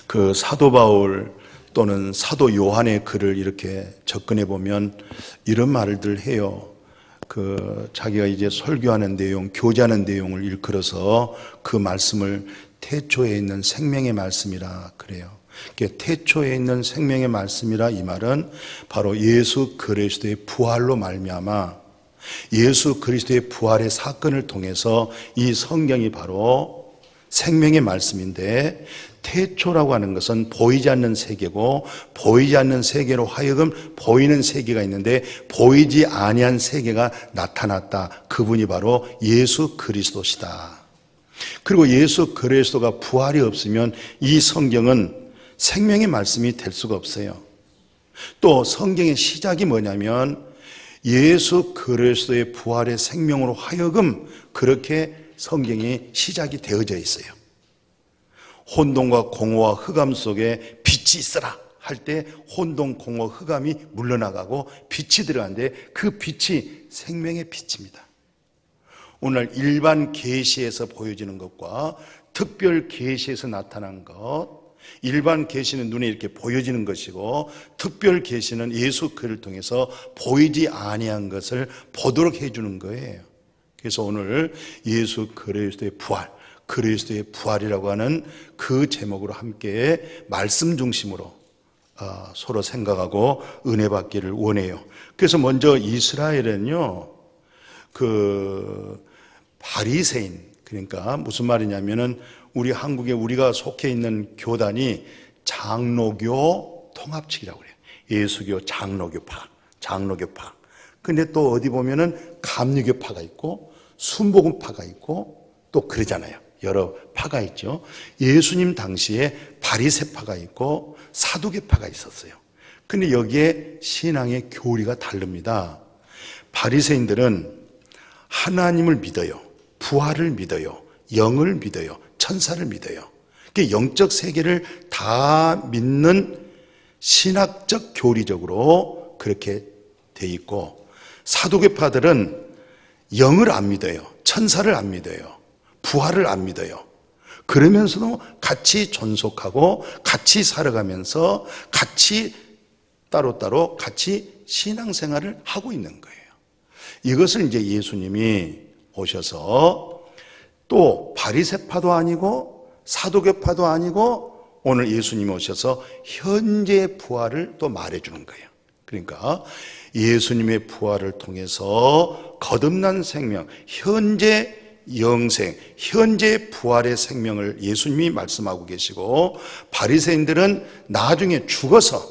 그 사도 바울 또는 사도 요한의 글을 이렇게 접근해 보면 이런 말들 해요. 그 자기가 이제 설교하는 내용, 교제하는 내용을 일컬어서 그 말씀을 태초에 있는 생명의 말씀이라 그래요. 태초에 있는 생명의 말씀이라 이 말은 바로 예수 그리스도의 부활로 말미암아 예수 그리스도의 부활의 사건을 통해서 이 성경이 바로 생명의 말씀인데, 태초라고 하는 것은 보이지 않는 세계고, 보이지 않는 세계로 하여금 보이는 세계가 있는데 보이지 아니한 세계가 나타났다. 그분이 바로 예수 그리스도시다. 그리고 예수 그리스도가 부활이 없으면 이 성경은 생명의 말씀이 될 수가 없어요. 또 성경의 시작이 뭐냐면 예수 그리스도의 부활의 생명으로 하여금 그렇게 성경이 시작이 되어져 있어요. 혼돈과 공허와 흑암 속에 빛이 있어라 할 때 혼돈, 공허, 흑암이 물러나가고 빛이 들어가는데 그 빛이 생명의 빛입니다. 오늘 일반 계시에서 보여지는 것과 특별 계시에서 나타난 것, 일반 계시는 눈에 이렇게 보여지는 것이고 특별 계시는 예수 그를 통해서 보이지 아니한 것을 보도록 해주는 거예요. 그래서 오늘 예수 그리스도의 부활, 그리스도의 부활이라고 하는 그 제목으로 함께 말씀 중심으로 서로 생각하고 은혜 받기를 원해요. 그래서 먼저 이스라엘은요, 그 바리새인, 그러니까 무슨 말이냐면은 우리 한국에 우리가 속해 있는 교단이 장로교 통합측이라고 그래요. 예수교 장로교파. 근데 또 어디 보면은 감리교파가 있고 순복음파가 있고 또 그러잖아요. 여러 파가 있죠. 예수님 당시에 바리새파가 있고 사두개파가 있었어요. 근데 여기에 신앙의 교리가 다릅니다. 바리새인들은 하나님을 믿어요. 부활을 믿어요. 영을 믿어요. 천사를 믿어요. 영적 세계를 다 믿는 신학적 교리적으로 그렇게 돼 있고, 사두개파들은 영을 안 믿어요. 천사를 안 믿어요. 부활을 안 믿어요. 그러면서도 같이 존속하고 같이 살아가면서 같이 따로따로 같이 신앙생활을 하고 있는 거예요. 이것을 이제 예수님이 오셔서 또 바리새파도 아니고 사두개파도 아니고 오늘 예수님이 오셔서 현재 부활을 또 말해주는 거예요. 그러니까 예수님의 부활을 통해서 거듭난 생명, 현재 영생, 현재 부활의 생명을 예수님이 말씀하고 계시고, 바리새인들은 나중에 죽어서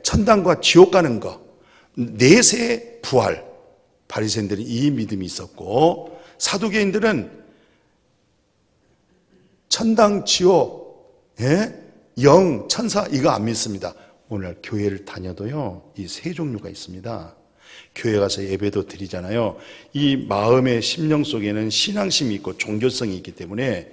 천당과 지옥 가는 거, 내세 부활, 바리새인들은 이 믿음이 있었고, 사두개인들은 천당, 지옥, 영, 천사 이거 안 믿습니다. 오늘 교회를 다녀도요, 이 세 종류가 있습니다. 교회 가서 예배도 드리잖아요. 이 마음의 심령 속에는 신앙심이 있고 종교성이 있기 때문에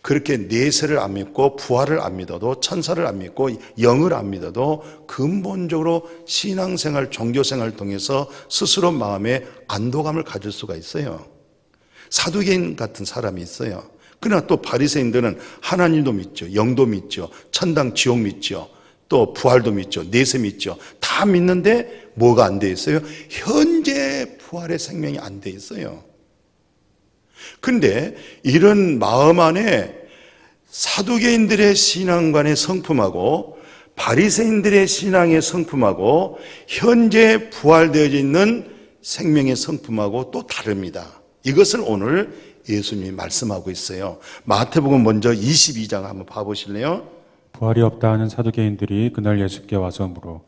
그렇게 내세를 안 믿고 부활을 안 믿어도, 천사를 안 믿고 영을 안 믿어도 근본적으로 신앙생활, 종교생활을 통해서 스스로 마음에 안도감을 가질 수가 있어요. 사두개인 같은 사람이 있어요. 그러나 또 바리새인들은 하나님도 믿죠. 영도 믿죠. 천당, 지옥 믿죠. 또 부활도 믿죠. 내세 믿죠. 다 믿는데 뭐가 안 돼 있어요? 현재 부활의 생명이 안 돼 있어요. 근데 이런 마음 안에 사두개인들의 신앙관의 성품하고 바리새인들의 신앙의 성품하고 현재 부활되어져 있는 생명의 성품하고 또 다릅니다. 이것을 오늘 예수님이 말씀하고 있어요. 마태복음 먼저 22장 한번 봐보실래요? 부활이 없다 하는 사두개인들이 그날 예수께 와서 물어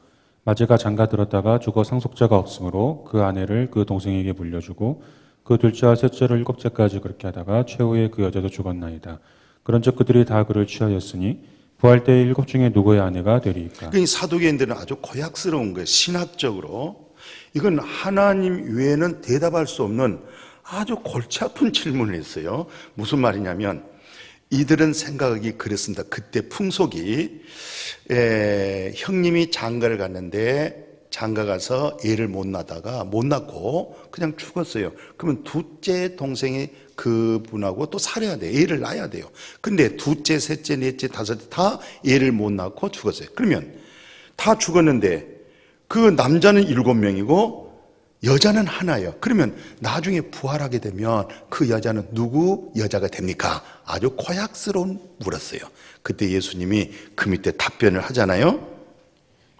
마제가 장가들었다가 죽어 상속자가 없으므로 그 아내를 그 동생에게 물려주고 그 둘째와 셋째로 일곱째까지 그렇게 하다가 최후에 그 여자도 죽었나이다. 그런즉 그들이 다 그를 취하였으니 부활 때의 일곱 중에 누구의 아내가 되리이까? 이 사두개인들은 아주 고약스러운 거예요. 신학적으로 이건 하나님 외에는 대답할 수 없는 아주 골치 아픈 질문을 했어요. 무슨 말이냐면 이들은 생각하기 그랬습니다. 그때 풍속이 형님이 장가를 갔는데 장가가서 애를 못 낳고 그냥 죽었어요. 그러면 둘째 동생이 그분하고 또 살아야 돼요. 애를 낳아야 돼요. 근데 둘째, 셋째, 넷째, 다섯째 다 애를 못 낳고 죽었어요. 그러면 다 죽었는데 그 남자는 7명이고 여자는 하나예요. 그러면 나중에 부활하게 되면 그 여자는 누구 여자가 됩니까? 아주 고약스러운 물었어요. 그때 예수님이 그 밑에 답변을 하잖아요.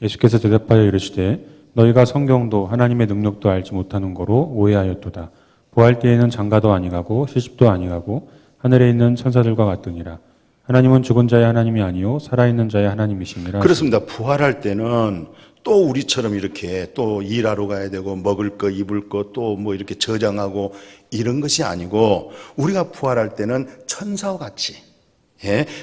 예수께서 대답하여 이르시되 너희가 성경도 하나님의 능력도 알지 못하는 거로 오해하였도다. 부활 때에는 장가도 아니가고 시집도 아니가고 하늘에 있는 천사들과 같으니라. 하나님은 죽은 자의 하나님이 아니요 살아있는 자의 하나님이시니라. 그렇습니다. 부활할 때는 또 우리처럼 이렇게 또 일하러 가야 되고 먹을 거 입을 거 또 뭐 이렇게 저장하고 이런 것이 아니고 우리가 부활할 때는 천사와 같이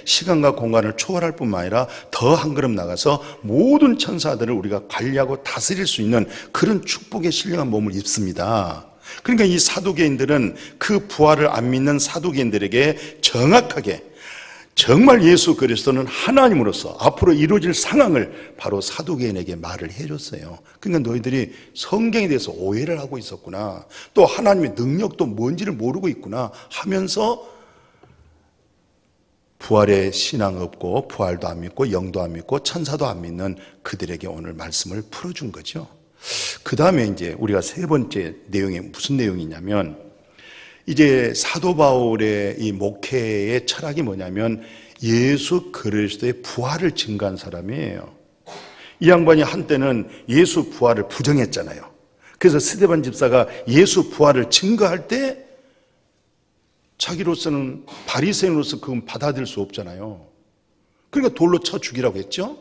시간과 공간을 초월할 뿐만 아니라 더 한 걸음 나가서 모든 천사들을 우리가 관리하고 다스릴 수 있는 그런 축복의 신령한 몸을 입습니다. 그러니까 이 사두개인들은 그 부활을 안 믿는 사두개인들에게 정확하게 정말 예수 그리스도는 하나님으로서 앞으로 이루어질 상황을 바로 사두개인에게 말을 해줬어요. 그러니까 너희들이 성경에 대해서 오해를 하고 있었구나, 또 하나님의 능력도 뭔지를 모르고 있구나 하면서 부활에 신앙 없고 부활도 안 믿고 영도 안 믿고 천사도 안 믿는 그들에게 오늘 말씀을 풀어준 거죠. 그 다음에 이제 우리가 세 번째 내용이 무슨 내용이냐면, 이제 사도 바울의 이 목회의 철학이 뭐냐면 예수 그리스도의 부활을 증거한 사람이에요. 이 양반이 한때는 예수 부활을 부정했잖아요. 그래서 스데반 집사가 예수 부활을 증거할 때 자기로서는 바리새인으로서 그건 받아들일 수 없잖아요. 그러니까 돌로 쳐 죽이라고 했죠.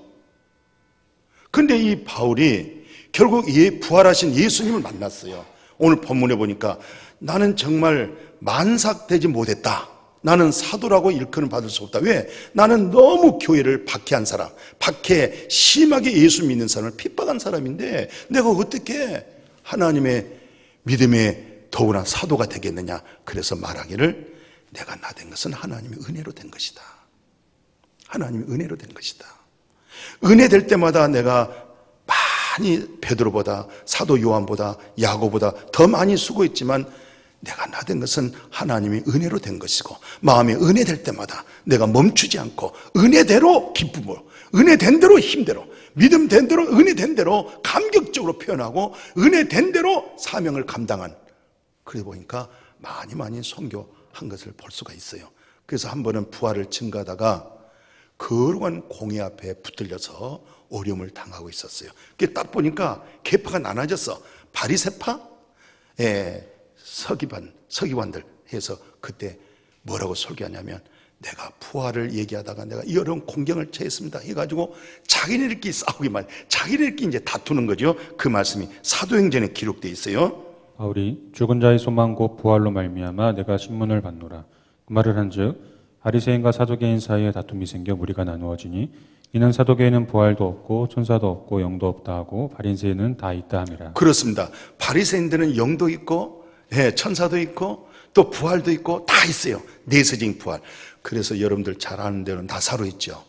그런데 이 바울이 결국 부활하신 예수님을 만났어요. 오늘 본문에 보니까 나는 정말 만삭되지 못했다. 나는 사도라고 일컬음 받을 수 없다. 왜? 나는 너무 교회를 박해한 사람, 심하게 예수 믿는 사람을 핍박한 사람인데 내가 어떻게 하나님의 믿음에 더구나 사도가 되겠느냐. 그래서 말하기를 내가 나된 것은 하나님의 은혜로 된 것이다. 하나님의 은혜로 된 것이다. 은혜 될 때마다 내가 많이 베드로보다 사도 요한보다 야고보다 더 많이 수고했지만 내가 나된 것은 하나님의 은혜로 된 것이고, 마음에 은혜 될 때마다 내가 멈추지 않고 은혜대로 기쁨으로, 은혜된 대로 힘대로, 믿음 된 대로, 은혜 된 대로 감격적으로 표현하고 은혜 된 대로 사명을 감당한, 그래 보니까 많이 선교한 것을 볼 수가 있어요. 그래서 한 번은 부활을 증거하다가 거룩한 공의 앞에 붙들려서 어려움을 당하고 있었어요. 그게 딱 보니까 계파가 나눠졌어. 바리새파, 서기관들 해서 그때 뭐라고 설교하냐면, 내가 부활을 얘기하다가 내가 여러 공경을 처했습니다 해가지고 자기네들끼리 싸우기만, 자기네들끼리 이제 다투는 거죠. 그 말씀이 사도행전에 기록되어 있어요. 바울이 죽은 자의 소망 곧 부활로 말미암아 내가 신문을 받노라. 그 말을 한즉 바리새인과 사두개인 사이에 다툼이 생겨 무리가 나누어지니 이는 사두개인은 부활도 없고 천사도 없고 영도 없다 하고 바리새인은 다 있다 함이라. 그렇습니다. 바리새인들은 영도 있고 천사도 있고 또 부활도 있고 다 있어요. 내세적인 부활. 그래서 여러분들 잘 아는 대로 나사로 있죠.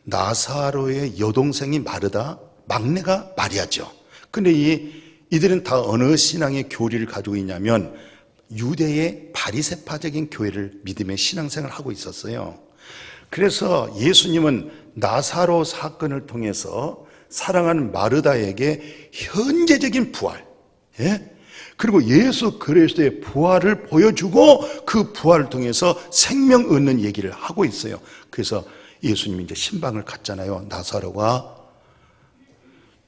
나사로의 여동생이 마르다, 막내가 마리아죠. 근데 이들은 다 어느 신앙의 교리를 가지고 있냐면 유대의 바리새파적인 교회를 믿음의 신앙생활을 하고 있었어요. 그래서 예수님은 나사로 사건을 통해서 사랑하는 마르다에게 현재적인 부활, 그리고 예수 그리스도의 부활을 보여주고 그 부활을 통해서 생명 얻는 얘기를 하고 있어요. 그래서 예수님이 이제 신방을 갔잖아요. 나사로가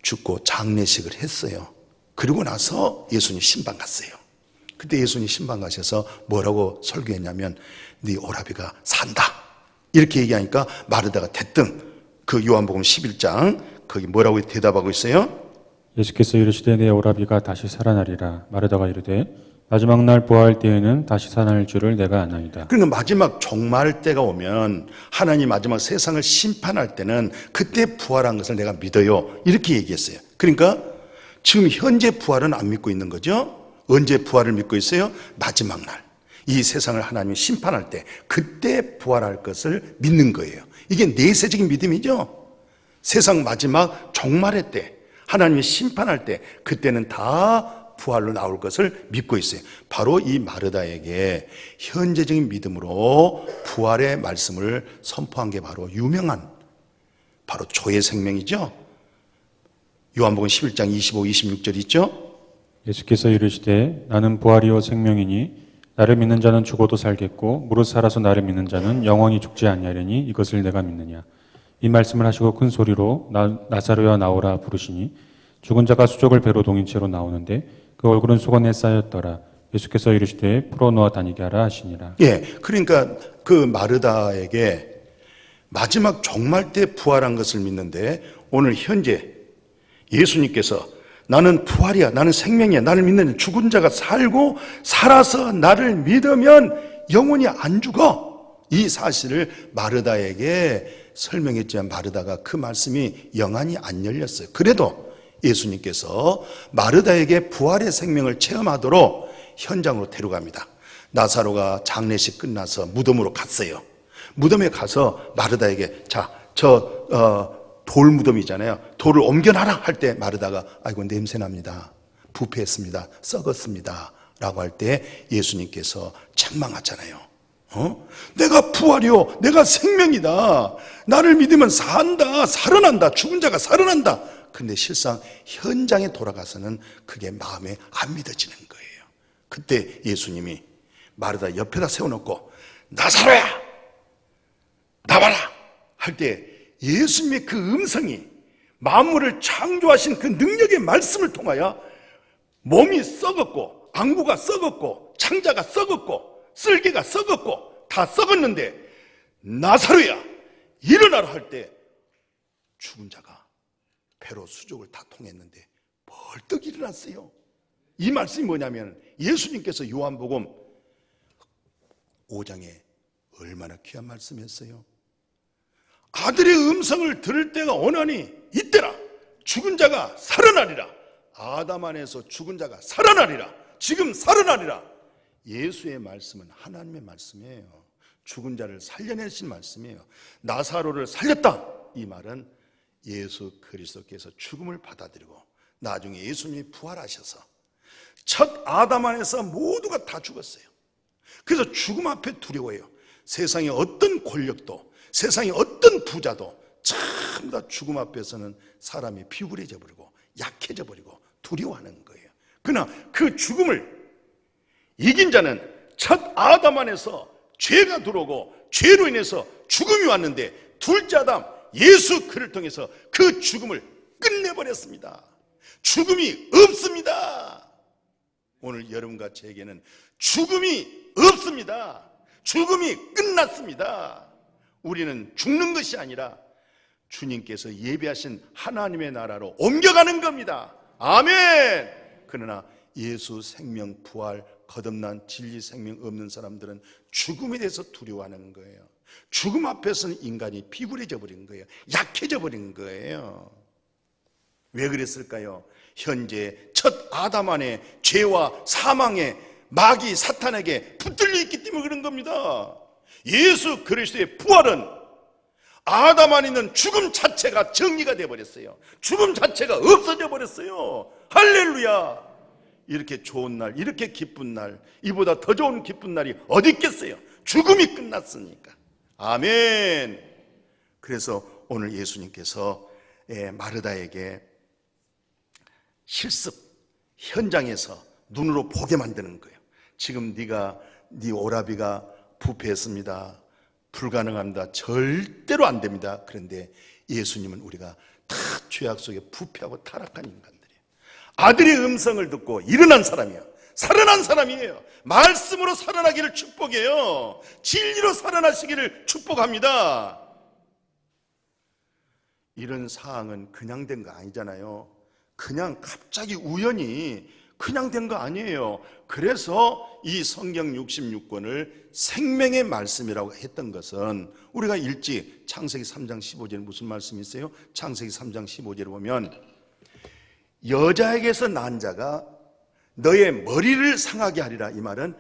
죽고 장례식을 했어요. 그리고 나서 예수님 신방 갔어요. 그때 예수님 신방 가셔서 뭐라고 설교했냐면 네 오라비가 산다 이렇게 얘기하니까 마르다가 대뜸 그 요한복음 11장 거기 뭐라고 대답하고 있어요? 예수께서 이르시되 내 오라비가 다시 살아나리라. 마르다가 이르되 마지막 날 부활할 때에는 다시 살아날 줄을 내가 아나이다. 그러니까 마지막 종말 때가 오면 하나님 마지막 세상을 심판할 때는 그때 부활한 것을 내가 믿어요 이렇게 얘기했어요. 그러니까 지금 현재 부활은 안 믿고 있는 거죠. 언제 부활을 믿고 있어요? 마지막 날 이 세상을 하나님이 심판할 때 그때 부활할 것을 믿는 거예요. 이게 내세적인 믿음이죠. 세상 마지막 종말의 때 하나님이 심판할 때 그때는 다 부활로 나올 것을 믿고 있어요. 바로 이 마르다에게 현재적인 믿음으로 부활의 말씀을 선포한 게 바로 유명한 바로 조의 생명이죠. 요한복음 11장 25, 26절 있죠. 예수께서 이르시되 나는 부활이요 생명이니 나를 믿는 자는 죽어도 살겠고 무릇 살아서 나를 믿는 자는 영원히 죽지 아니하리니 이것을 내가 믿느냐. 이 말씀을 하시고 큰 소리로 나사로야 나오라 부르시니 죽은 자가 수족을 배로 동인 채로 나오는데 그 얼굴은 수건에 쌓였더라. 예수께서 이르시되 풀어놓아 다니게 하라 하시니라. 예, 그러니까 그 마르다에게 마지막 종말 때 부활한 것을 믿는데 오늘 현재 예수님께서 나는 부활이야, 나는 생명이야, 나를 믿는 죽은 자가 살고 살아서 나를 믿으면 영원히 안 죽어. 이 사실을 마르다에게 설명했지만 마르다가 그 말씀이 영안이 안 열렸어요. 그래도 예수님께서 마르다에게 부활의 생명을 체험하도록 현장으로 데려갑니다. 나사로가 장례식 끝나서 무덤으로 갔어요. 무덤에 가서 마르다에게 돌 무덤이잖아요. 돌을 옮겨놔라 할 때 마르다가 아이고 냄새납니다. 부패했습니다. 썩었습니다. 라고 할 때 예수님께서 책망하잖아요. 내가 부활이요, 내가 생명이다. 나를 믿으면 산다, 살아난다. 죽은 자가 살아난다. 근데 실상 현장에 돌아가서는 그게 마음에 안 믿어지는 거예요. 그때 예수님이 마르다 옆에다 세워놓고 나사로야 나와라 할 때 예수님의 그 음성이 만물을 창조하신 그 능력의 말씀을 통하여 몸이 썩었고 안구가 썩었고 창자가 썩었고 쓸개가 썩었고 다 썩었는데 나사로야 일어나라 할 때 죽은 자가 배로 수족을 다 통했는데 벌떡 일어났어요. 이 말씀이 뭐냐면 예수님께서 요한복음 5장에 얼마나 귀한 말씀이었어요. 아들의 음성을 들을 때가 오나니 이때라 죽은 자가 살아나리라. 아담 안에서 죽은 자가 살아나리라. 지금 살아나리라. 예수의 말씀은 하나님의 말씀이에요. 죽은 자를 살려내신 말씀이에요. 나사로를 살렸다. 이 말은 예수 그리스도께서 죽음을 받아들이고 나중에 예수님이 부활하셔서 첫 아담 안에서 모두가 다 죽었어요. 그래서 죽음 앞에 두려워해요. 세상의 어떤 권력도 세상의 어떤 부자도 전부 다 죽음 앞에서는 사람이 비굴해져 버리고 약해져 버리고 두려워하는 거예요. 그러나 그 죽음을 이긴 자는 첫 아담 안에서 죄가 들어오고 죄로 인해서 죽음이 왔는데 둘째 아담 예수 그를 통해서 그 죽음을 끝내버렸습니다. 죽음이 없습니다. 오늘 여러분과 저에게는 죽음이 없습니다. 죽음이 끝났습니다. 우리는 죽는 것이 아니라 주님께서 예비하신 하나님의 나라로 옮겨가는 겁니다. 아멘. 그러나 예수 생명 부활 거듭난 진리 생명 없는 사람들은 죽음에 대해서 두려워하는 거예요. 죽음 앞에서는 인간이 비굴해져 버린 거예요. 약해져 버린 거예요. 왜 그랬을까요? 현재 첫 아담 안에 죄와 사망의 마귀 사탄에게 붙들려 있기 때문에 그런 겁니다. 예수 그리스도의 부활은 아담 안에 있는 죽음 자체가 정리가 되어버렸어요. 죽음 자체가 없어져 버렸어요. 할렐루야. 이렇게 좋은 날, 이렇게 기쁜 날, 이보다 더 좋은 기쁜 날이 어디 있겠어요? 죽음이 끝났으니까. 아멘. 그래서 오늘 예수님께서 마르다에게 실습 현장에서 눈으로 보게 만드는 거예요. 지금 네 오라비가 부패했습니다. 불가능합니다. 절대로 안 됩니다. 그런데 예수님은 우리가 다 죄악 속에 부패하고 타락한 인간들이에요. 아들의 음성을 듣고 일어난 사람이에요. 살아난 사람이에요. 말씀으로 살아나기를 축복해요. 진리로 살아나시기를 축복합니다. 이런 사항은 그냥 된 거 아니잖아요. 그냥 갑자기 우연히 그냥 된 거 아니에요. 그래서 이 성경 66권을 생명의 말씀이라고 했던 것은 우리가 일찍 창세기 3장 15절에 무슨 말씀이 있어요? 창세기 3장 15절에 보면 여자에게서 난 자가 너의 머리를 상하게 하리라. 이 말은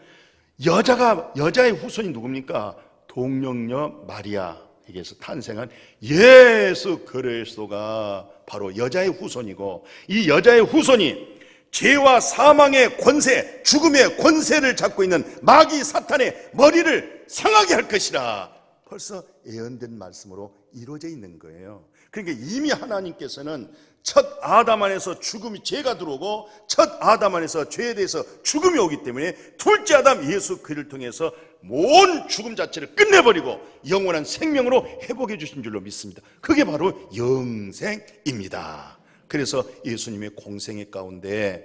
여자의 후손이 누굽니까? 동령녀 마리아. 여기에서 탄생한 예수 그리스도가 바로 여자의 후손이고, 이 여자의 후손이 죄와 사망의 권세, 죽음의 권세를 잡고 있는 마귀 사탄의 머리를 상하게 할 것이라 벌써 예언된 말씀으로 이루어져 있는 거예요. 그러니까 이미 하나님께서는 첫 아담 안에서 죽음이, 죄가 들어오고 첫 아담 안에서 죄에 대해서 죽음이 오기 때문에 둘째 아담 예수 그리스도를 통해서 모든 죽음 자체를 끝내버리고 영원한 생명으로 회복해 주신 줄로 믿습니다. 그게 바로 영생입니다. 그래서 예수님의 공생애 가운데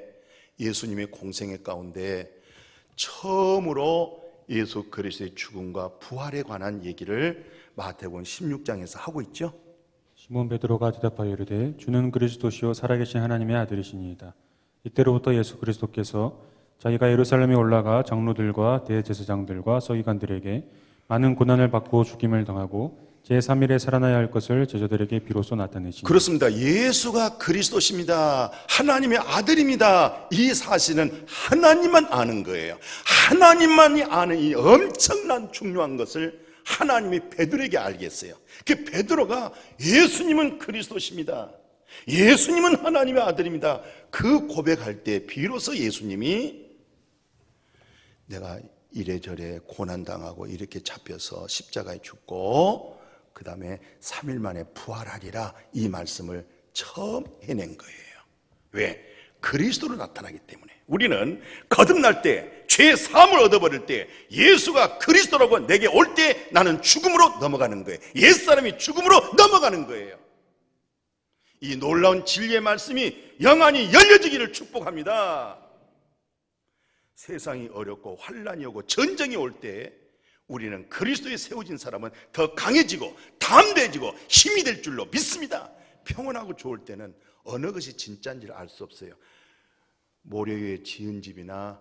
처음으로 예수 그리스도의 죽음과 부활에 관한 얘기를 마태복음 16장에서 하고 있죠. 시몬 베드로가 대답하여 이르되 주는 그리스도시요 살아계신 하나님의 아들이시니이다. 이때로부터 예수 그리스도께서 자기가 예루살렘에 올라가 장로들과 대제사장들과 서기관들에게 많은 고난을 받고 죽임을 당하고 제3일에 살아나야 할 것을 제자들에게 비로소 나타내시니. 그렇습니다. 예수가 그리스도십니다. 하나님의 아들입니다. 이 사실은 하나님만 아는 거예요. 하나님만이 아는 이 엄청난 중요한 것을 하나님이 베드로에게 알게 했어요. 그 베드로가 예수님은 그리스도십니다, 예수님은 하나님의 아들입니다, 그 고백할 때 비로소 예수님이 내가 이래저래 고난당하고 이렇게 잡혀서 십자가에 죽고 그 다음에 3일 만에 부활하리라, 이 말씀을 처음 해낸 거예요. 왜? 그리스도로 나타나기 때문에. 우리는 거듭날 때, 죄 사함을 얻어버릴 때 예수가 그리스도라고 내게 올 때 나는 죽음으로 넘어가는 거예요. 옛사람이 죽음으로 넘어가는 거예요. 이 놀라운 진리의 말씀이 영안이 열려지기를 축복합니다. 세상이 어렵고 환난이 오고 전쟁이 올 때 우리는 그리스도에 세워진 사람은 더 강해지고 담대해지고 힘이 될 줄로 믿습니다. 평온하고 좋을 때는 어느 것이 진짜인지를 알 수 없어요. 모래에 지은 집이나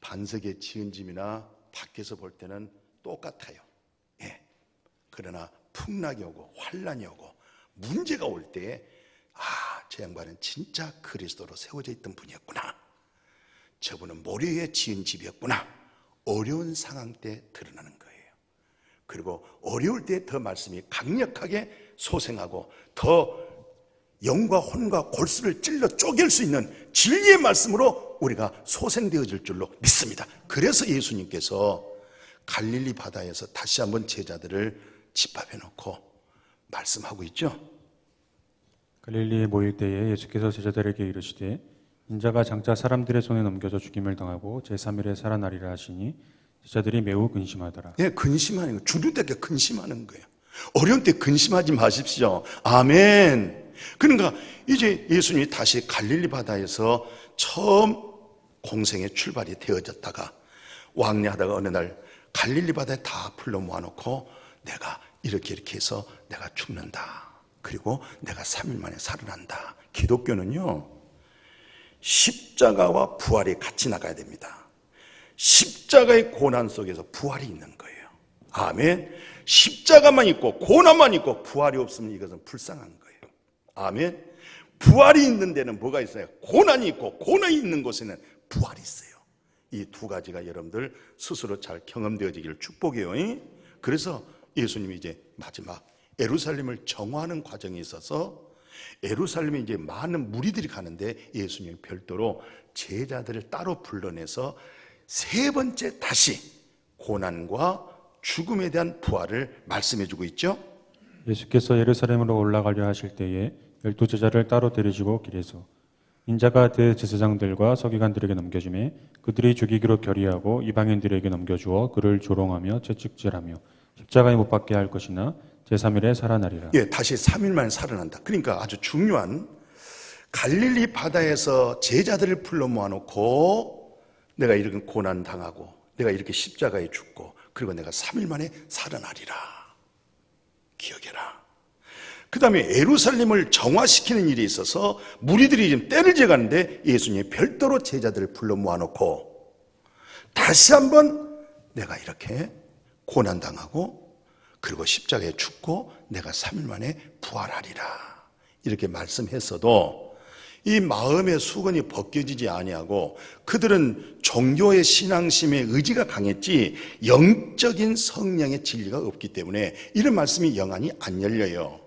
반석에 지은 집이나 밖에서 볼 때는 똑같아요. 예. 그러나 풍락이 오고 환난이 오고 문제가 올 때, 저 양반은 진짜 그리스도로 세워져 있던 분이었구나, 저분은 모래 위에 지은 집이었구나, 어려운 상황 때 드러나는 거예요. 그리고 어려울 때 더 말씀이 강력하게 소생하고 더 영과 혼과 골수를 찔러 쪼갤 수 있는 진리의 말씀으로 우리가 소생되어질 줄로 믿습니다. 그래서 예수님께서 갈릴리 바다에서 다시 한번 제자들을 집합해 놓고 말씀하고 있죠. 갈릴리에 모일 때에 예수께서 제자들에게 이르시되 인자가 장차 사람들의 손에 넘겨져 죽임을 당하고 제3일에 살아나리라 하시니 제자들이 매우 근심하더라. 예, 근심하는 거예요. 죽을 때 근심하는 거예요. 어려운 때 근심하지 마십시오. 아멘. 그러니까 이제 예수님이 다시 갈릴리 바다에서 처음 공생의 출발이 되어졌다가 왕래하다가 어느 날 갈릴리 바다에 다 풀러 모아놓고 내가 이렇게 해서 내가 죽는다, 그리고 내가 3일 만에 살아난다. 기독교는요, 십자가와 부활이 같이 나가야 됩니다. 십자가의 고난 속에서 부활이 있는 거예요. 아멘. 십자가만 있고 고난만 있고 부활이 없으면 이것은 불쌍한 거예요. 아멘. 부활이 있는 데는 뭐가 있어요? 고난이 있고 고난이 있는 곳에는 부활이 있어요. 이 두 가지가 여러분들 스스로 잘 경험되어지기를 축복해요. 그래서 예수님이 이제 마지막 예루살렘을 정화하는 과정에 있어서 예루살렘에 이제 많은 무리들이 가는데 예수님이 별도로 제자들을 따로 불러내서 세 번째 다시 고난과 죽음에 대한 부활을 말씀해주고 있죠. 예수께서 예루살렘으로 올라가려 하실 때에 12제자를 따로 데리시고 길에서 인자가 대제사장들과 서기관들에게 넘겨주매 그들이 죽이기로 결의하고 이방인들에게 넘겨주어 그를 조롱하며 채찍질하며 십자가에 못 박게 할 것이나 제3일에 살아나리라. 예, 다시 3일 만에 살아난다. 그러니까 아주 중요한, 갈릴리 바다에서 제자들을 불러 모아놓고 내가 이렇게 고난 당하고 내가 이렇게 십자가에 죽고 그리고 내가 3일 만에 살아나리라. 기억해라. 그 다음에 예루살렘을 정화시키는 일이 있어서 무리들이 지금 때를 지어가는데 예수님이 별도로 제자들을 불러 모아놓고 다시 한번 내가 이렇게 고난당하고 그리고 십자가에 죽고 내가 3일 만에 부활하리라, 이렇게 말씀했어도 이 마음의 수건이 벗겨지지 아니하고 그들은 종교의 신앙심에 의지가 강했지 영적인 성령의 진리가 없기 때문에 이런 말씀이 영안이 안 열려요.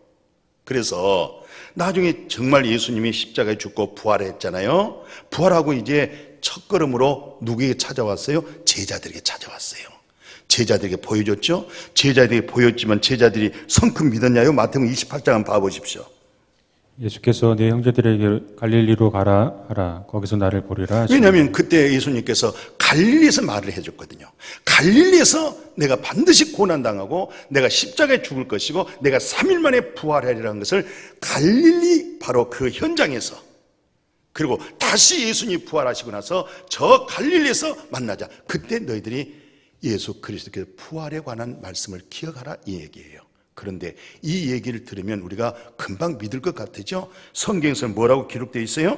그래서 나중에 정말 예수님이 십자가에 죽고 부활했잖아요. 부활하고 이제 첫걸음으로 누구에게 찾아왔어요? 제자들에게 찾아왔어요. 제자들에게 보여줬죠. 제자들에게 보였지만 제자들이 성큼 믿었냐요? 마태복음 28장 한번 봐보십시오. 예수께서 네 형제들에게 갈릴리로 가라 하라. 거기서 나를 보리라 하시니. 왜냐하면 그때 예수님께서 갈릴리에서 말을 해줬거든요. 갈릴리에서 내가 반드시 고난당하고 내가 십자가에 죽을 것이고 내가 3일 만에 부활하리라는 것을 갈릴리 바로 그 현장에서, 그리고 다시 예수님이 부활하시고 나서 저 갈릴리에서 만나자. 그때 너희들이 예수 그리스도께서 부활에 관한 말씀을 기억하라 이 얘기예요. 그런데 이 얘기를 들으면 우리가 금방 믿을 것 같으죠? 성경에서 뭐라고 기록되어 있어요?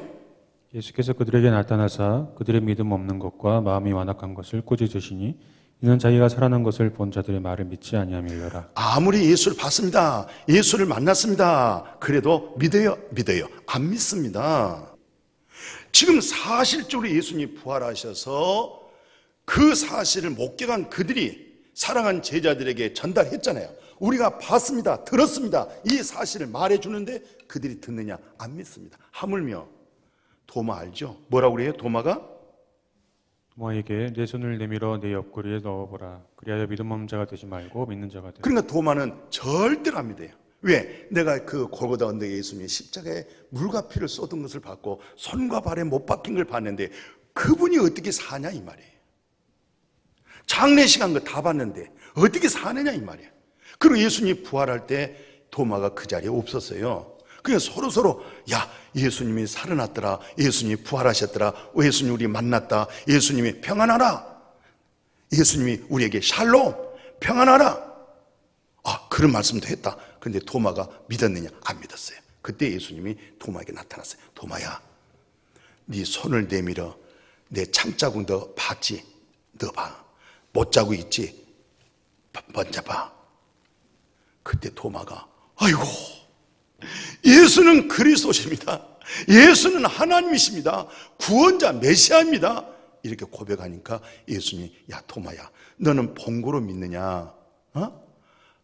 예수께서 그들에게 나타나사 그들의 믿음 없는 것과 마음이 완악한 것을 꾸짖으시니 이는 자기가 살아난 것을 본 자들의 말을 믿지 아니함이려라. 아무리 예수를 봤습니다. 예수를 만났습니다. 그래도 믿어요? 믿어요. 안 믿습니다. 지금 사실적으로 예수님이 부활하셔서 그 사실을 목격한 그들이 사랑한 제자들에게 전달했잖아요. 우리가 봤습니다. 들었습니다. 이 사실을 말해주는데 그들이 듣느냐? 안 믿습니다. 하물며 도마 알죠? 뭐라고 그래요? 도마가? 도마에게 내 손을 내밀어 내 옆구리에 넣어보라. 그리하여 믿음 없는 자가 되지 말고 믿는 자가 되라. 그러니까 도마는 절대로 안 믿어요. 왜? 내가 그 골고다 언덕에 예수님이 십자가에 물과 피를 쏟은 것을 봤고 손과 발에 못 박힌 걸 봤는데 그분이 어떻게 사냐 이 말이에요. 장례식한 거 다 봤는데 어떻게 사느냐 이 말이에요. 그리고 예수님이 부활할 때 도마가 그 자리에 없었어요. 그냥 서로 야 예수님이 살아났더라, 예수님이 부활하셨더라, 예수님 우리 만났다, 예수님이 평안하라, 예수님이 우리에게 샬롬 평안하라, 그런 말씀도 했다. 그런데 도마가 믿었느냐? 안 믿었어요. 그때 예수님이 도마에게 나타났어요. 도마야, 네 손을 내밀어 내 창자국 너 봤지? 너 봐. 못 자고 있지? 먼저 봐. 그때 도마가 아이고 예수는 그리스도십니다. 예수는 하나님이십니다. 구원자 메시아입니다. 이렇게 고백하니까 예수님이 야 도마야 너는 본고로 믿느냐?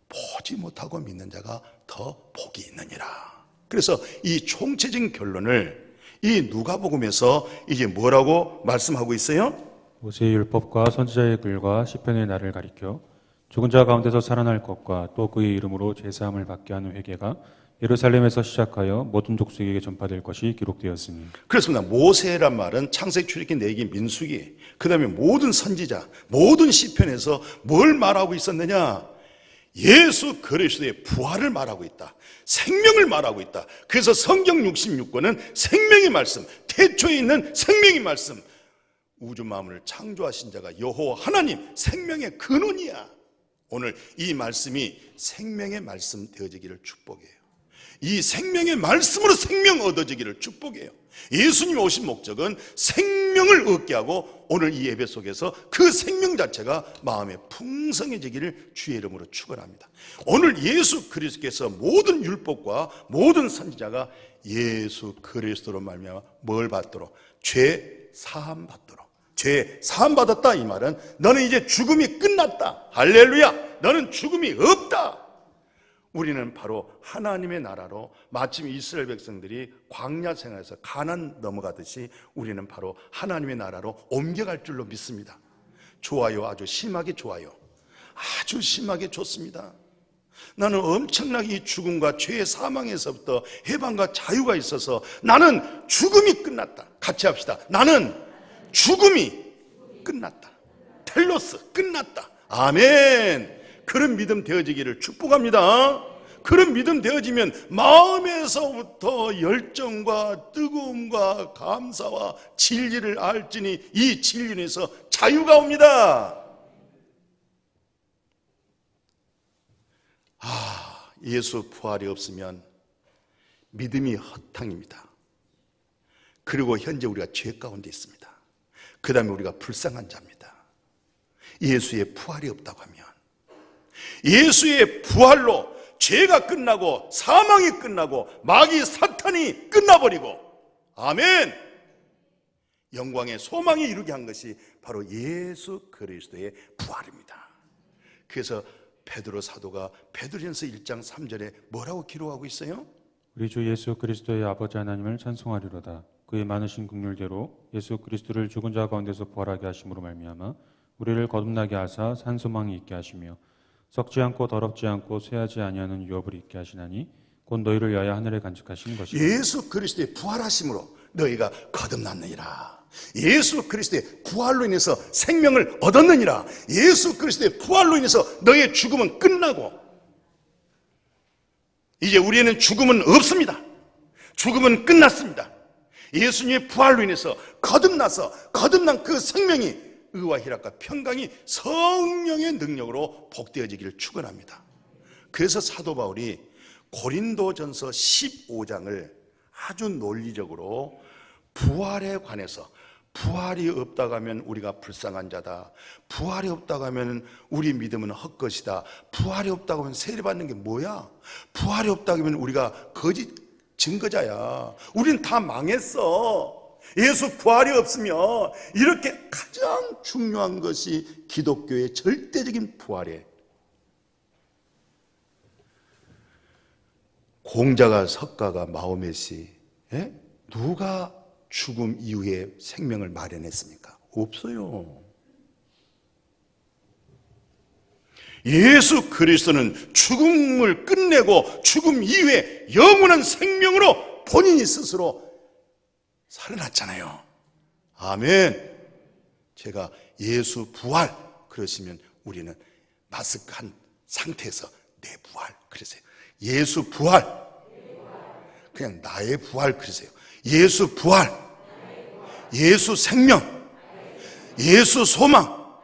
보지 못하고 믿는 자가 더 복이 있느니라. 그래서 이 총체적인 결론을 이 누가복음에서 이제 뭐라고 말씀하고 있어요? 모세의 율법과 선지자의 글과 시편의 날을 가리켜 죽은 자 가운데서 살아날 것과 또 그의 이름으로 제사함을 받게 하는 회개가 예루살렘에서 시작하여 모든 족속에게 전파될 것이 기록되었으니. 그렇습니다. 모세란 말은 창세기, 출애굽기, 레위기, 민수기, 그 다음에 모든 선지자, 모든 시편에서 뭘 말하고 있었느냐? 예수 그리스도의 부활을 말하고 있다. 생명을 말하고 있다. 그래서 성경 66권은 생명의 말씀, 태초에 있는 생명의 말씀, 우주 만물을 창조하신 자가 여호와 하나님, 생명의 근원이야. 오늘 이 말씀이 생명의 말씀 되어지기를 축복해요. 이 생명의 말씀으로 생명 얻어지기를 축복해요. 예수님이 오신 목적은 생명을 얻게 하고 오늘 이 예배 속에서 그 생명 자체가 마음에 풍성해지기를 주의 이름으로 축원합니다. 오늘 예수 그리스도께서 모든 율법과 모든 선지자가 예수 그리스도로 말미암아 뭘 받도록? 죄 사함 받도록. 죄 사함 받았다 이 말은 너는 이제 죽음이 끝났다. 할렐루야. 너는 죽음이 없다. 우리는 바로 하나님의 나라로 마침 이스라엘 백성들이 광야 생활에서 가나안 넘어가듯이 우리는 바로 하나님의 나라로 옮겨갈 줄로 믿습니다. 좋아요. 아주 심하게 좋아요. 아주 심하게 좋습니다. 나는 엄청나게 이 죽음과 죄의 사망에서부터 해방과 자유가 있어서 나는 죽음이 끝났다. 같이 합시다. 나는 죽음이 끝났다. 텔로스 끝났다. 아멘. 그런 믿음 되어지기를 축복합니다. 그런 믿음 되어지면 마음에서부터 열정과 뜨거움과 감사와 진리를 알지니 이 진리에서 자유가 옵니다. 예수 부활이 없으면 믿음이 허탕입니다. 그리고 현재 우리가 죄 가운데 있습니다. 그 다음에 우리가 불쌍한 자입니다. 예수의 부활이 없다고 하면 예수의 부활로 죄가 끝나고 사망이 끝나고 마귀 사탄이 끝나버리고 아멘. 영광의 소망에 이루게 한 것이 바로 예수 그리스도의 부활입니다. 그래서 베드로 사도가 베드로전서 1장 3절에 뭐라고 기록하고 있어요? 우리 주 예수 그리스도의 아버지 하나님을 찬송하리로다. 그의 많으신 긍휼대로 예수 그리스도를 죽은 자 가운데서 부활하게 하심으로 말미암아 우리를 거듭나게 하사 산 소망이 있게 하시며 썩지 않고 더럽지 않고 쇠하지 아니하는 유업을 있게 하시나니 곧 너희를 위하여 하늘에 간직하신 것이라. 예수 그리스도의 부활하심으로 너희가 거듭났느니라. 예수 그리스도의 부활로 인해서 생명을 얻었느니라. 예수 그리스도의 부활로 인해서 너희의 죽음은 끝나고 이제 우리에는 죽음은 없습니다. 죽음은 끝났습니다. 예수님의 부활로 인해서 거듭난 그 생명이 의와 희락과 평강이 성령의 능력으로 복되어지기를 축원합니다. 그래서 사도 바울이 고린도전서 15장을 아주 논리적으로 부활에 관해서, 부활이 없다고 하면 우리가 불쌍한 자다, 부활이 없다고 하면 우리 믿음은 헛것이다, 부활이 없다고 하면 세례받는 게 뭐야, 부활이 없다고 하면 우리가 거짓 증거자야, 우리는 다 망했어, 예수 부활이 없으면, 이렇게 가장 중요한 것이 기독교의 절대적인 부활이에요. 공자가 석가가 마호메시, 누가 죽음 이후에 생명을 마련했습니까? 없어요. 예수 그리스도는 죽음을 끝내고 죽음 이후에 영원한 생명으로 본인이 스스로 살아났잖아요. 아멘. 제가 예수 부활 그러시면 우리는 마스크한 상태에서 내 부활 그러세요. 예수 부활, 그냥 나의 부활 그러세요. 예수 부활, 예수 생명, 예수 소망.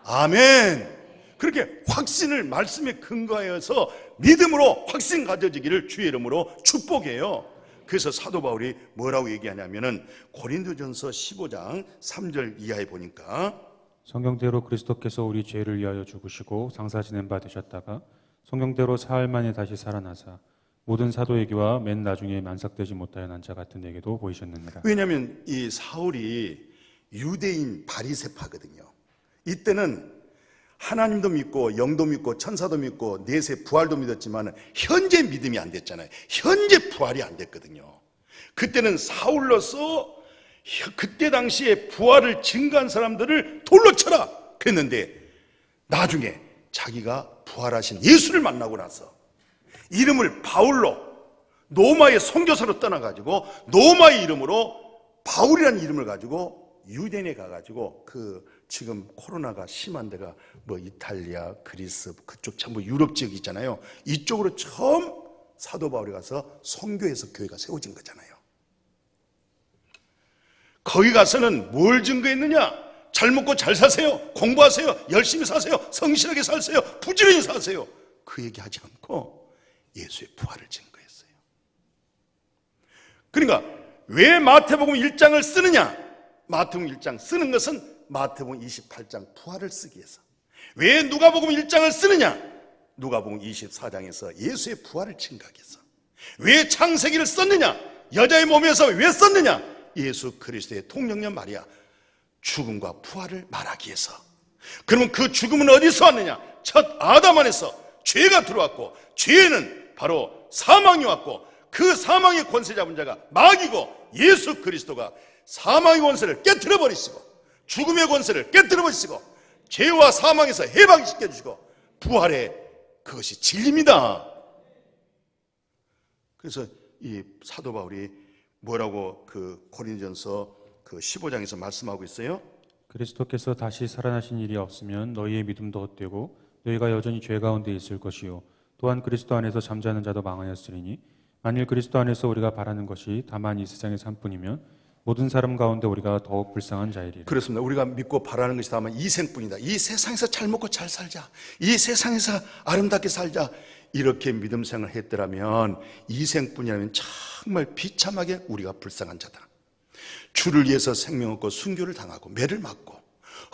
아멘. 그렇게 확신을 말씀에 근거하여서 믿음으로 확신 가져지기를 주의 이름으로 축복해요. 그래서 사도 바울이 뭐라고 얘기하냐면은 고린도전서 15장 3절 이하에 보니까 성경대로 그리스도께서 우리 죄를 위하여 죽으시고 장사지낸 바 되셨다가 성경대로 사흘 만에 다시 살아나사 모든 사도에게와 맨 나중에 만삭되지 못하여 난 자 같은 에게도 보이셨느니라. 왜냐하면 이 사울이 유대인 바리새파거든요. 이때는 하나님도 믿고 영도 믿고 천사도 믿고 내세 부활도 믿었지만 현재 믿음이 안 됐잖아요. 현재 부활이 안 됐거든요. 그때는 사울로서 그때 당시에 부활을 증거한 사람들을 돌로 쳐라 그랬는데 나중에 자기가 부활하신 예수를 만나고 나서 이름을 바울로 노마의 선교사로 떠나가지고 노마의 이름으로 바울이라는 이름을 가지고 유대인에 가가지고 지금 코로나가 심한 데가 뭐 이탈리아, 그리스 그쪽 전부 유럽 지역 있잖아요. 이쪽으로 처음 사도 바울이 가서 선교해서 교회가 세워진 거잖아요. 거기 가서는 뭘 증거했느냐? 잘 먹고 잘 사세요, 공부하세요, 열심히 사세요, 성실하게 사세요, 부지런히 사세요, 그 얘기하지 않고 예수의 부활을 증거했어요. 그러니까 왜 마태복음 1장을 쓰느냐? 마태복음 1장 쓰는 것은 마태복음 28장 부활을 쓰기 위해서. 왜 누가복음 1장을 쓰느냐? 누가복음 24장에서 예수의 부활을 증거하기 위해서. 왜 창세기를 썼느냐? 여자의 몸에서 왜 썼느냐? 예수 그리스도의 통령녀 마리아 죽음과 부활을 말하기 위해서. 그러면 그 죽음은 어디서 왔느냐? 첫 아담 안에서 죄가 들어왔고, 죄는 바로 사망이 왔고, 그 사망의 권세 잡은 자가 마귀고, 예수 그리스도가 사망의 권세를 깨트려 버리시고 죽음의 권세를 깨트려 버리시고 죄와 사망에서 해방시켜 주시고 부활의 그것이 진리입니다. 그래서 이 사도 바울이 뭐라고 고린도전서 15장에서 말씀하고 있어요? 그리스도께서 다시 살아나신 일이 없으면 너희의 믿음도 헛되고 너희가 여전히 죄 가운데 있을 것이요 또한 그리스도 안에서 잠자는 자도 망하였으리니 만일 그리스도 안에서 우리가 바라는 것이 다만 이 세상에서 한 뿐이면 모든 사람 가운데 우리가 더욱 불쌍한 자이리라. 그렇습니다. 우리가 믿고 바라는 것이 다만 이 생뿐이다. 이 세상에서 잘 먹고 잘 살자, 이 세상에서 아름답게 살자, 이렇게 믿음 생활을 했더라면 이 생뿐이라면 정말 비참하게 우리가 불쌍한 자다. 주를 위해서 생명 얻고 순교를 당하고 매를 맞고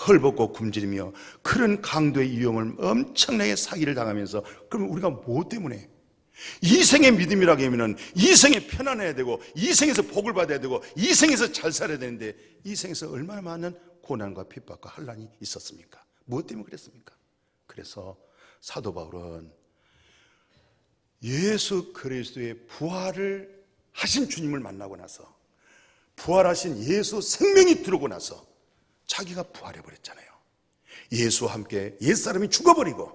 헐벗고 굶주리며 그런 강도의 위험을 엄청나게 사기를 당하면서, 그러면 우리가 뭐 때문에 이 생의 믿음이라고 하면은 이 생에 편안해야 되고 이 생에서 복을 받아야 되고 이 생에서 잘 살아야 되는데 이 생에서 얼마나 많은 고난과 핍박과 환난이 있었습니까? 무엇 때문에 그랬습니까? 그래서 사도 바울은 예수 그리스도의 부활을 하신 주님을 만나고 나서 부활하신 예수 생명이 들어오고 나서 자기가 부활해버렸잖아요. 예수와 함께 옛사람이 죽어버리고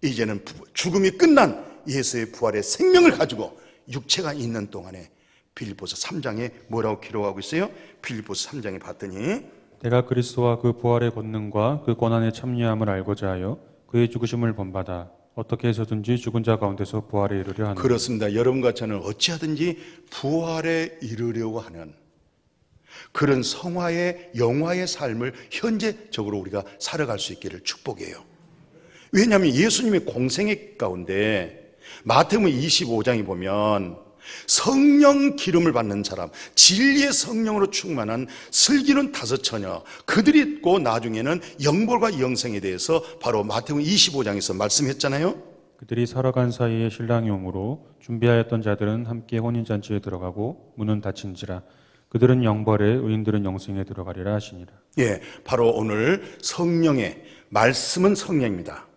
이제는 죽음이 끝난 예수의 부활의 생명을 가지고 육체가 있는 동안에 빌립보서 3장에 뭐라고 기록하고 있어요? 빌립보서 3장에 봤더니 내가 그리스도와 그 부활의 권능과 그 고난에 참여함을 알고자 하여 그의 죽으심을 본받아 어떻게 해서든지 죽은 자 가운데서 부활에 이르려 하는. 그렇습니다. 여러분과 저는 어찌하든지 부활에 이르려고 하는 그런 성화의 영화의 삶을 현재적으로 우리가 살아갈 수 있기를 축복해요. 왜냐하면 예수님의 공생애 가운데 마태복음 25장에 보면 성령 기름을 받는 사람, 진리의 성령으로 충만한 슬기로운 5처녀, 그들이 있고 나중에는 영벌과 영생에 대해서 바로 마태복음 25장에서 말씀했잖아요. 그들이 살아간 사이에 신랑이 오므로 준비하였던 자들은 함께 혼인잔치에 들어가고 문은 닫힌지라. 그들은 영벌에 의인들은 영생에 들어가리라 하시니라. 예, 바로 오늘 성령의 말씀은 성령입니다.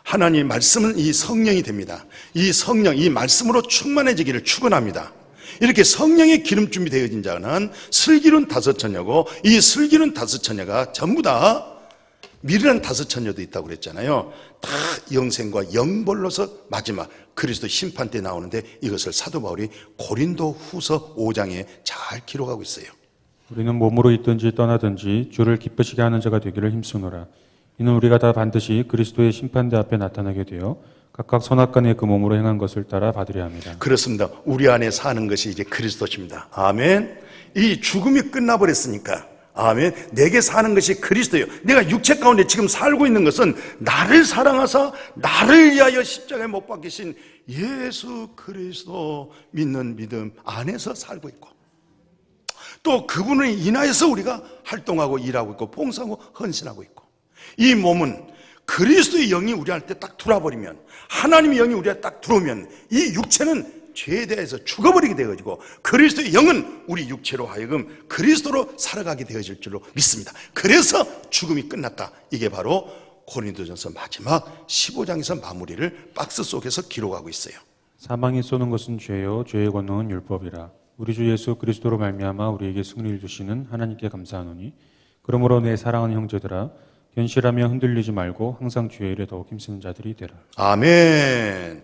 하나님의 말씀은 이 성령이 됩니다. 이 성령, 이 말씀으로 충만해지기를 축원합니다. 이렇게 성령의 기름 준비되어진 자는 슬기로운 5처녀고 이 슬기로운 5처녀가 전부 다 미련한 5처녀도 있다고 그랬잖아요. 다 영생과 영벌로서 마지막 그리스도 심판 때 나오는데 이것을 사도 바울이 고린도 후서 5장에 잘 기록하고 있어요. 우리는 몸으로 있든지 떠나든지 주를 기쁘시게 하는 자가 되기를 힘쓰노라. 이는 우리가 다 반드시 그리스도의 심판대 앞에 나타나게 되어 각각 선악간에 그 몸으로 행한 것을 따라 받으려 합니다. 그렇습니다. 우리 안에 사는 것이 이제 그리스도십니다. 아멘. 이 죽음이 끝나버렸으니까 아멘. 내게 사는 것이 그리스도예요. 내가 육체 가운데 지금 살고 있는 것은 나를 사랑하사 나를 위하여 십자가에 못 박히신 예수 그리스도 믿는 믿음 안에서 살고 있고 또 그분을 인하여서 우리가 활동하고 일하고 있고 봉사하고 헌신하고 있고 이 몸은 그리스도의 영이 우리한테 딱 들어와버리면 하나님의 영이 우리한테 딱 들어오면 이 육체는 죄에 대해서 죽어버리게 되어지고 그리스도의 영은 우리 육체로 하여금 그리스도로 살아가게 되어질 줄로 믿습니다. 그래서 죽음이 끝났다. 이게 바로 고린도전서 마지막 15장에서 마무리를 박스 속에서 기록하고 있어요. 사망이 쏘는 것은 죄요 죄의 권능은 율법이라. 우리 주 예수 그리스도로 말미암아 우리에게 승리를 주시는 하나님께 감사하노니 그러므로 내 사랑하는 형제들아 견실하며 흔들리지 말고 항상 주의 일에 더욱 힘쓰는 자들이 되라. 아멘.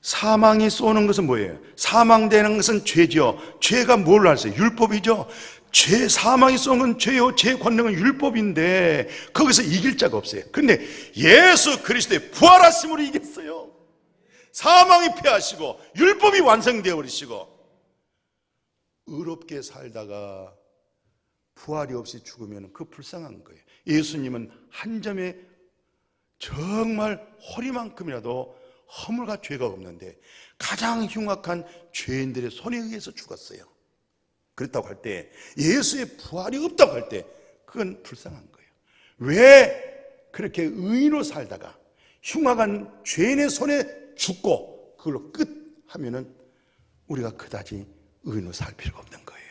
사망이 쏘는 것은 뭐예요? 사망되는 것은 죄죠. 죄가 뭘 하세요? 율법이죠. 죄, 사망이 쏘는 건 죄요. 죄의 권능은 율법인데 거기서 이길 자가 없어요. 그런데 예수 그리스도의 부활하심으로 이겼어요. 사망이 패하시고 율법이 완성되어 버리시고 의롭게 살다가 부활이 없이 죽으면 그 불쌍한 거예요. 예수님은 한 점에 정말 허리만큼이라도 허물과 죄가 없는데 가장 흉악한 죄인들의 손에 의해서 죽었어요. 그렇다고 할 때 예수의 부활이 없다고 할 때 그건 불쌍한 거예요. 왜 그렇게 의인으로 살다가 흉악한 죄인의 손에 죽고 그걸로 끝 하면은 우리가 그다지 의인으로 살 필요가 없는 거예요.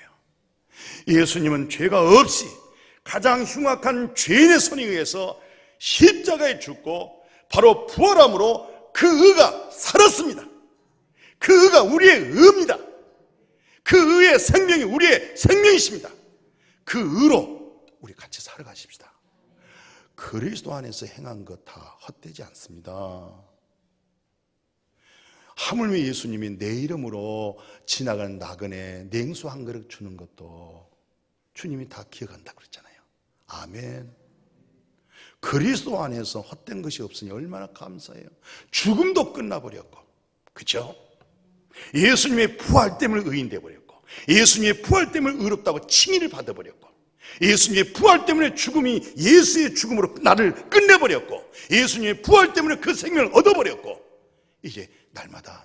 예수님은 죄가 없이 가장 흉악한 죄인의 손에 의해서 십자가에 죽고 바로 부활함으로 그 의가 살았습니다. 그 의가 우리의 의입니다. 그 의의 생명이 우리의 생명이십니다. 그 의로 우리 같이 살아가십시다. 그리스도 안에서 행한 것 다 헛되지 않습니다. 하물며 예수님이 내 이름으로 지나가는 나그네 냉수 한 그릇 주는 것도 주님이 다 기억한다 그랬잖아요. 아멘. 그리스도 안에서 헛된 것이 없으니 얼마나 감사해요. 죽음도 끝나버렸고, 그죠? 예수님의 부활 때문에 의인 되어버렸고, 예수님의 부활 때문에 의롭다고 칭의를 받아버렸고, 예수님의 부활 때문에 죽음이 예수의 죽음으로 나를 끝내버렸고, 예수님의 부활 때문에 그 생명을 얻어버렸고, 이제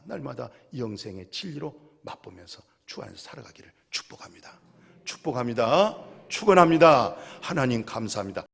날마다 영생의 진리로 맛보면서 주 안에서 살아가기를 축복합니다. 축복합니다. 축원합니다. 하나님 감사합니다.